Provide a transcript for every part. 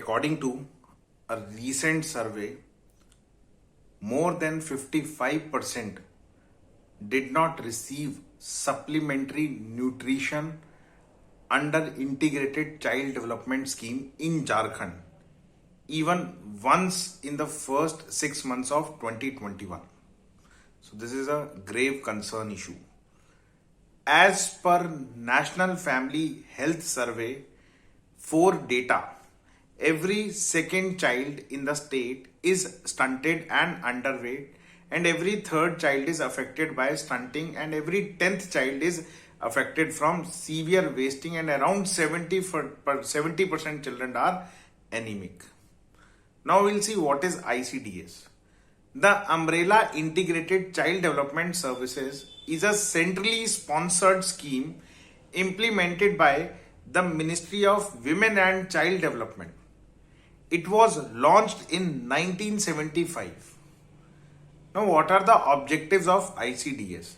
according to a recent survey, more than 55% did not receive supplementary nutrition under Integrated Child Development Scheme in Jharkhand, even once in the first 6 months of 2021. So this is a grave concern issue. As per National Family Health Survey 4 data, every second child in the state is stunted and underweight, and every third child is affected by stunting, and every 10th child is affected from severe wasting, and around 70% children are anemic. Now we'll see what is ICDS. The Umbrella Integrated Child Development Services is a centrally sponsored scheme implemented by the Ministry of Women and Child Development. It was launched in 1975. Now, what are the objectives of ICDS?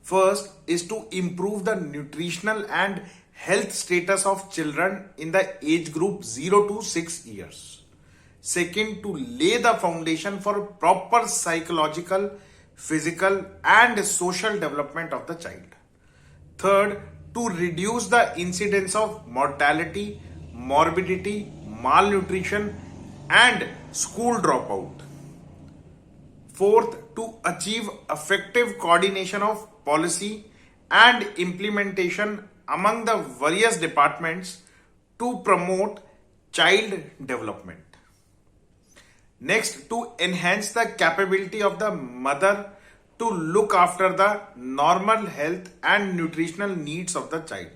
First is to improve the nutritional and health status of children in the age group 0 to 6 years. Second, to lay the foundation for proper psychological, physical and social development of the child. Third, to reduce the incidence of mortality, morbidity, malnutrition and school dropout. Fourth, to achieve effective coordination of policy and implementation among the various departments to promote child development. Next, to enhance the capability of the mother to look after the normal health and nutritional needs of the child.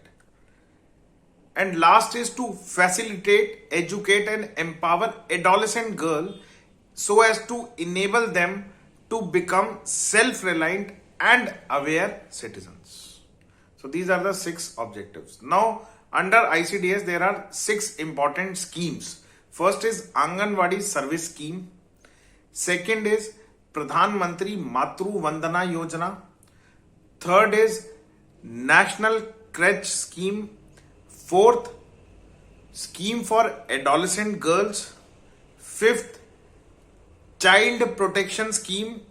And last is to facilitate, educate and empower adolescent girls so as to enable them to become self-reliant and aware citizens. So these are the 6 objectives. Now under ICDS there are 6 important schemes. First is Anganwadi Service Scheme. Second is Pradhan Mantri Matru Vandana Yojana. Third is National Crèche Scheme. Fourth, Scheme for Adolescent Girls. Fifth, Child Protection Scheme.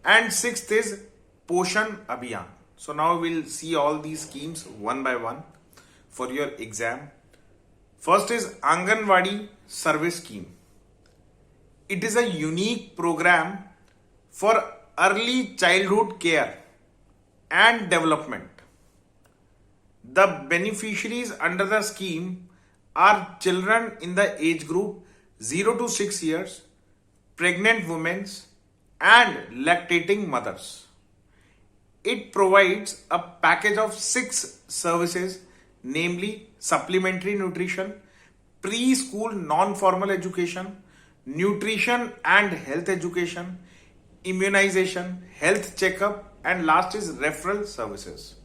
And sixth is Poshan Abhiyan. So now we'll see all these schemes one by one for your exam. First is Anganwadi Service Scheme. It is a unique program for early childhood care and development. The beneficiaries under the scheme are children in the age group 0 to 6 years, pregnant women and lactating mothers. It provides a package of 6 services, namely supplementary nutrition, preschool non-formal education, nutrition and health education, immunization, health checkup, and last is referral services.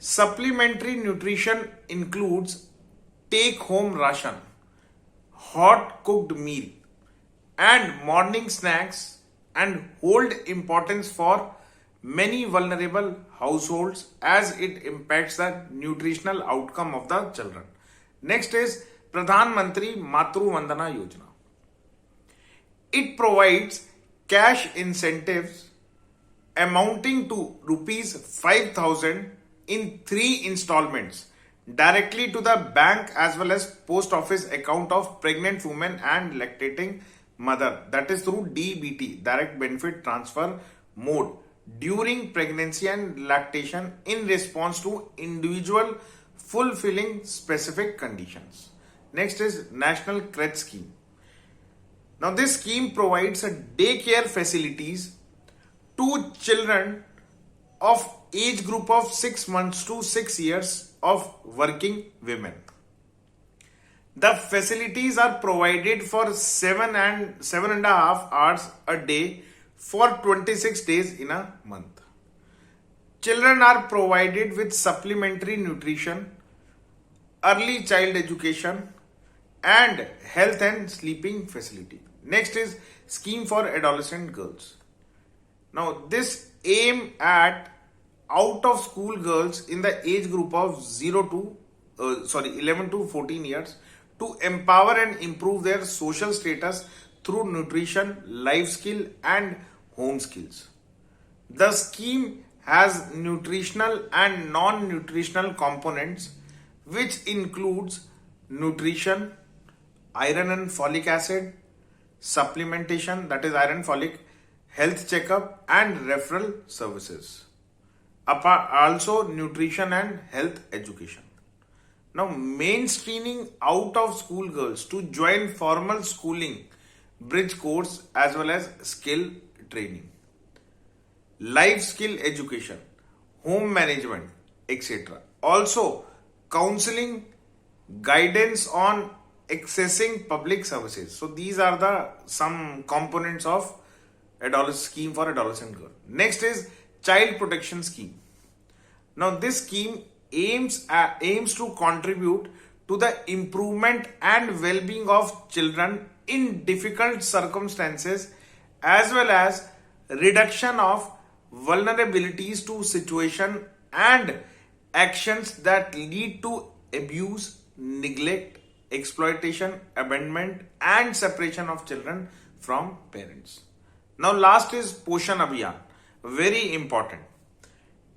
Supplementary nutrition includes take-home ration, hot cooked meal, and morning snacks, and hold importance for many vulnerable households as it impacts the nutritional outcome of the children. Next is Pradhan Mantri Matru Vandana Yojana. It provides cash incentives amounting to rupees 5,000 in 3 installments directly to the bank as well as post office account of pregnant woman and lactating mother, that is through DBT, direct benefit transfer mode, during pregnancy and lactation in response to individual fulfilling specific conditions. Next is National Crèche Scheme. Now this scheme provides a daycare facilities to children of age group of 6 months to 6 years of working women. The facilities are provided for 7.5 hours a day for 26 days in a month. Children are provided with supplementary nutrition, early child education, and health and sleeping facility. Next is Scheme for Adolescent Girls. Now this aim at out of school girls in the age group of 11 to 14 years to empower and improve their social status through nutrition, life skill, and home skills. The scheme has nutritional and non-nutritional components, which includes nutrition, iron and folic acid, supplementation, that is iron folic, health checkup, and referral services. Also nutrition and health education. Now, mainstreaming out of school girls to join formal schooling, bridge course as well as skill training, life skill education, home management, etc. Also, counseling, guidance on accessing public services. So these are the some components of adolescent scheme for adolescent girl. Next is child protection scheme. Now this scheme aims to contribute to the improvement and well-being of children in difficult circumstances as well as reduction of vulnerabilities to situation and actions that lead to abuse, neglect, exploitation, abandonment, and separation of children from parents. Now, last is Poshan Abhiyan, very important.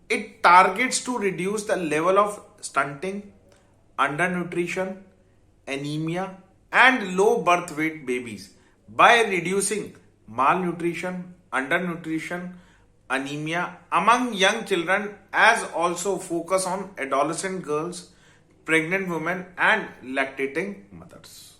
It targets to reduce the level of stunting, undernutrition, anemia, and low birth weight babies by reducing malnutrition, undernutrition, anemia among young children, as also focus on adolescent girls, pregnant women, and lactating mothers.